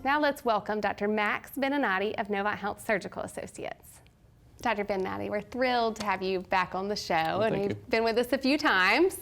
Now let's welcome Dr. Max Benenati of Novant Health Surgical Associates. Dr. Benenati, we're thrilled to have you back on the show, and you've been with us a few times.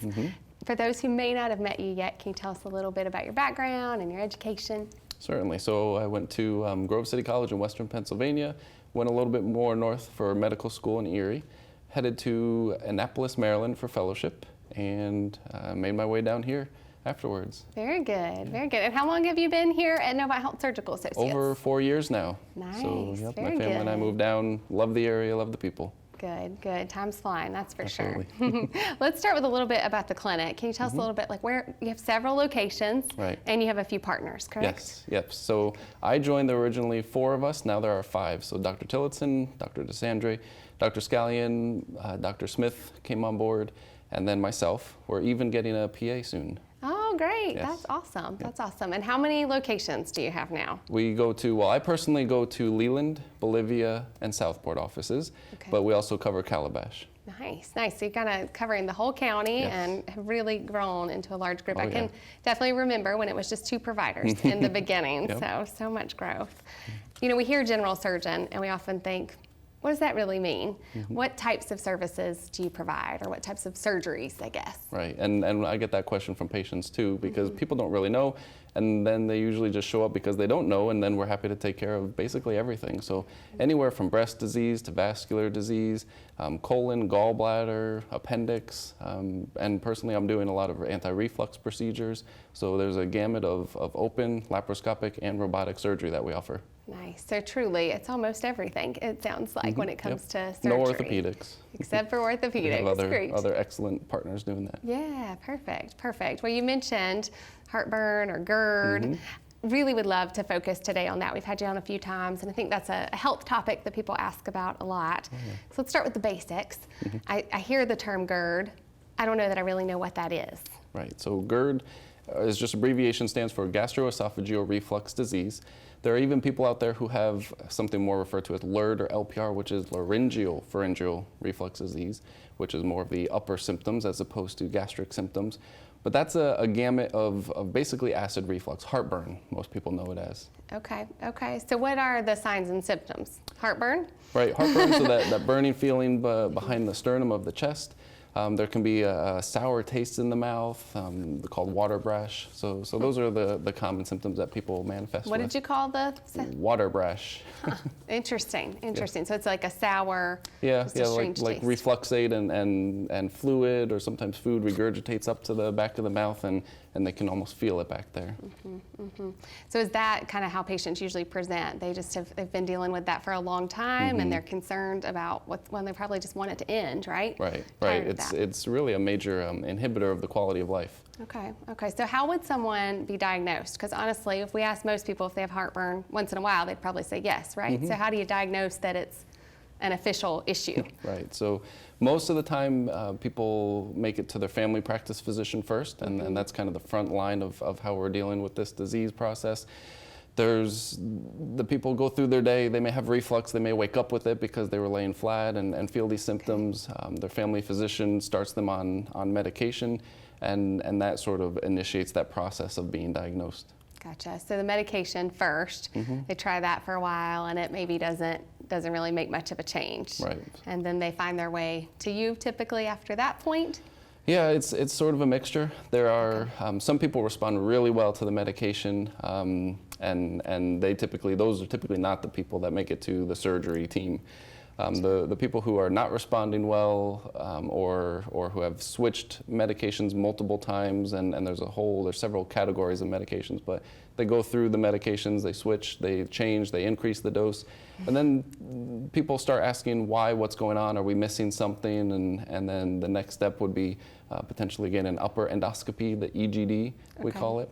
For those who may not have met you yet, can you tell us a little bit about your background and your education? Certainly. So I went to Grove City College in Western Pennsylvania, went a little bit more north for medical school in Erie, headed to Annapolis, Maryland for fellowship, and made my way down here afterwards. Very good, very good. And how long have you been here at Novant Health Surgical Associates? Over 4 years now. Nice, So yep, very my family good. and I moved down, love the area, love the people. Good, good. Time's flying, that's for Absolutely. sure. Let's start with a little bit about the clinic. Can you tell us a little bit, like where you have several locations, Right. and you have a few partners, correct? Yes, yep. So I joined, there were originally 4 of us, now there are 5. So Dr. Tillotson, Dr. DeSandre, Dr. Scallion, Dr. Smith came on board, and then myself. We're even getting a PA soon. Oh, great. Yes. That's awesome. That's awesome. And how many locations do you have now? We go to, well, I personally go to Leland, Bolivia, and Southport offices, Okay. but we also cover Calabash. Nice, nice. So you're kind of covering the whole county Yes. and have really grown into a large group. Oh, I can yeah. definitely remember when it was just 2 providers in the beginning. Yep. So much growth. You know, we hear general surgeon and we often think, what does that really mean? What types of services do you provide, or what types of surgeries, I guess? Right, and I get that question from patients too, because people don't really know, and then they usually just show up because they don't know, and then we're happy to take care of basically everything. So anywhere from breast disease to vascular disease, colon, gallbladder, appendix, and personally I'm doing a lot of anti-reflux procedures, so there's a gamut of open, laparoscopic, and robotic surgery that we offer. Nice. So truly, it's almost everything, it sounds like, when it comes to surgery. No orthopedics. Except for orthopedics. We have Great. other excellent partners doing that. Yeah, perfect, perfect. Well, you mentioned heartburn or GERD. Really would love to focus today on that. We've had you on a few times, and I think that's a health topic that people ask about a lot. So let's start with the basics. I hear the term GERD. I don't know that I really know what that is. Right, so GERD is just abbreviation, stands for gastroesophageal reflux disease. There are even people out there who have something more referred to as LERD or LPR, which is laryngeal pharyngeal reflux disease, which is more of the upper symptoms as opposed to gastric symptoms. But that's a gamut of basically acid reflux, heartburn, most people know it as. Okay, okay. So what are the signs and symptoms? Heartburn? Right, heartburn, so that burning feeling behind the sternum of the chest. There can be a sour taste in the mouth, called water brash. So those are the common symptoms that people manifest What with. did you call the? Water brash. Interesting, interesting. So it's like a sour, Yeah, just yeah, a strange like taste. refluxate and fluid, or sometimes food regurgitates up to the back of the mouth, and they can almost feel it back there. So is that kind of how patients usually present? They've been dealing with that for a long time, and they're concerned about when they probably just want it to end, right? Right, Tired right. of that. It's really a major inhibitor of the quality of life. Okay, okay. So how would someone be diagnosed? Because honestly, if we ask most people if they have heartburn once in a while, they'd probably say yes, right? So how do you diagnose that it's an official issue? Right. So most of the time, people make it to their family practice physician first, and that's kind of the front line of how we're dealing with this disease process. There's the people go through their day, they may have reflux, they may wake up with it because they were laying flat and feel these symptoms. Their family physician starts them on medication, and that sort of initiates that process of being diagnosed. Gotcha. So the medication first, they try that for a while, and it maybe doesn't really make much of a change. Right. And then they find their way to you typically after that point? Yeah, it's sort of a mixture. There are some people respond really well to the medication, and those are typically not the people that make it to the surgery team. The people who are not responding well, or who have switched medications multiple times, and there's several categories of medications, but they go through the medications, they switch, they change, they increase the dose, and then people start asking what's going on, are we missing something, and then the next step would be potentially again an upper endoscopy, the EGD we call it.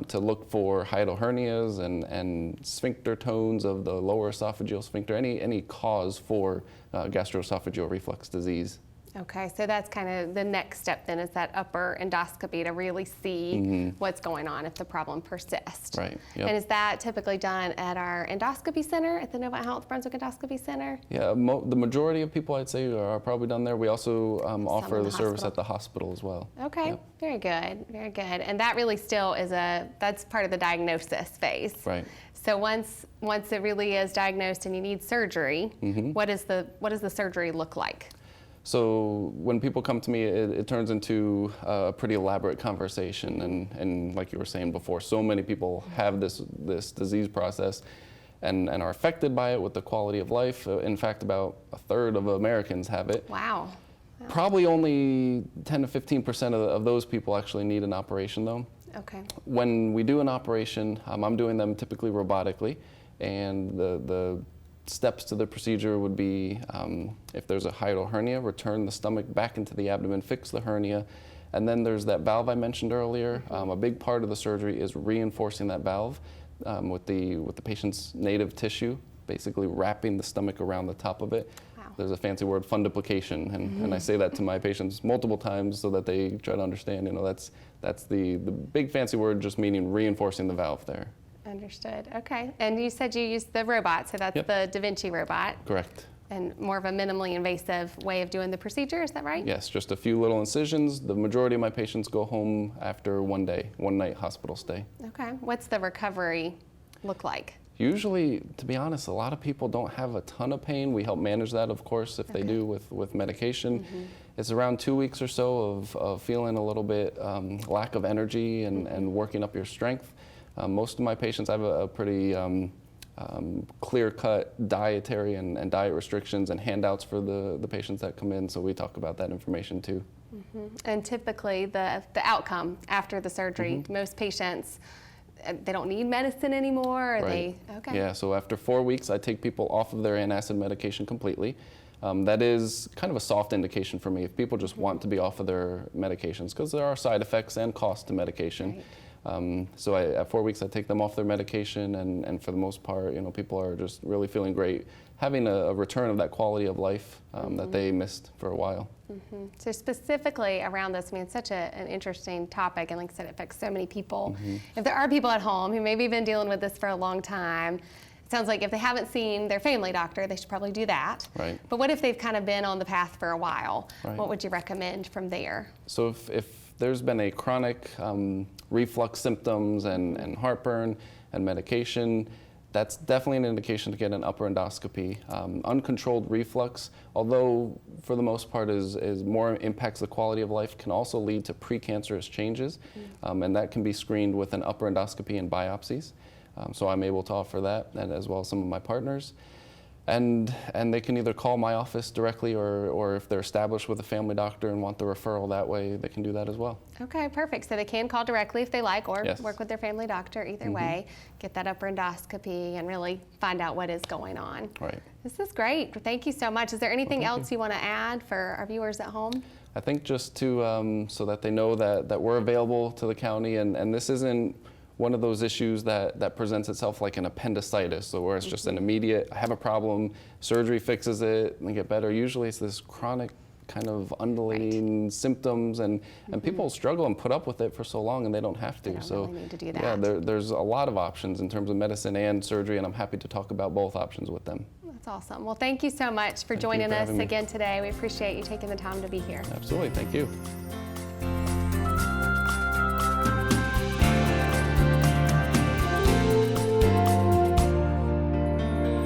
To look for hiatal hernias and sphincter tones of the lower esophageal sphincter, any cause for gastroesophageal reflux disease. Okay, so that's kind of the next step then, is that upper endoscopy to really see what's going on if the problem persists. Right, yep. And is that typically done at our endoscopy center, at the Novant Health Brunswick Endoscopy Center? Yeah, the majority of people I'd say are probably done there. We also offer in the the service hospital. at the hospital as well. Okay, Yep. very good, very good. And that really still is that's part of the diagnosis phase. Right. So once it really is diagnosed and you need surgery, what does the surgery look like? So when people come to me, it turns into a pretty elaborate conversation, and like you were saying before, so many people have this disease process and are affected by it with the quality of life. In fact, about a third of Americans have it. Wow. Probably only 10 to 15% of those people actually need an operation, though. Okay. When we do an operation, I'm doing them typically robotically, and the steps to the procedure would be, if there's a hiatal hernia, return the stomach back into the abdomen, fix the hernia, and then there's that valve I mentioned earlier. A big part of the surgery is reinforcing that valve with the patient's native tissue, basically wrapping the stomach around the top of it. Wow. There's a fancy word, fundoplication, and I say that to my patients multiple times so that they try to understand, that's the big fancy word, just meaning reinforcing the valve there. Understood. Okay. And you said you used the robot, so that's the Da Vinci robot. Correct. And more of a minimally invasive way of doing the procedure, is that right? Yes, just a few little incisions. The majority of my patients go home after one night hospital stay. Okay. What's the recovery look like? Usually, to be honest, a lot of people don't have a ton of pain. We help manage that, of course, if they do with medication. It's around 2 weeks or so of feeling a little bit lack of energy and working up your strength. Most of my patients have a pretty clear-cut dietary and diet restrictions and handouts for the patients that come in, so we talk about that information too. And typically the outcome after the surgery, most patients, they don't need medicine anymore? Or Right. Okay. Yeah, so after 4 weeks, I take people off of their antacid medication completely. That is kind of a soft indication for me if people just want to be off of their medications, because there are side effects and costs to medication. Right. So at 4 weeks, I take them off their medication, and for the most part, people are just really feeling great, having a return of that quality of life that they missed for a while. So specifically around this, I mean, it's such an interesting topic, and like I said, it affects so many people. If there are people at home who maybe have been dealing with this for a long time, it sounds like if they haven't seen their family doctor, they should probably do that. Right. But what if they've kind of been on the path for a while? Right. What would you recommend from there? So if there's been a chronic reflux symptoms and heartburn and medication, that's definitely an indication to get an upper endoscopy. Uncontrolled reflux, although for the most part is more impacts the quality of life, can also lead to precancerous changes, and that can be screened with an upper endoscopy and biopsies. So I'm able to offer that, and as well as some of my partners. And they can either call my office directly, or if they're established with a family doctor and want the referral that way, they can do that as well. Okay, perfect. So they can call directly if they like, or Yes. work with their family doctor, either way, get that upper endoscopy and really find out what is going on. Right. This is great. Thank you so much. Is there anything else you want to add for our viewers at home? I think just to, so that they know that we're available to the county, and this isn't one of those issues that presents itself like an appendicitis, so where it's just an immediate, I have a problem, surgery fixes it, and they get better. Usually it's this chronic kind of undulating symptoms, and people struggle and put up with it for so long, and they don't have to. They don't So really need to do that. yeah, there's a lot of options in terms of medicine and surgery, and I'm happy to talk about both options with them. That's awesome. Well, thank you so much for Thank you joining for us having me. again today. We appreciate you taking the time to be here. Absolutely, thank you.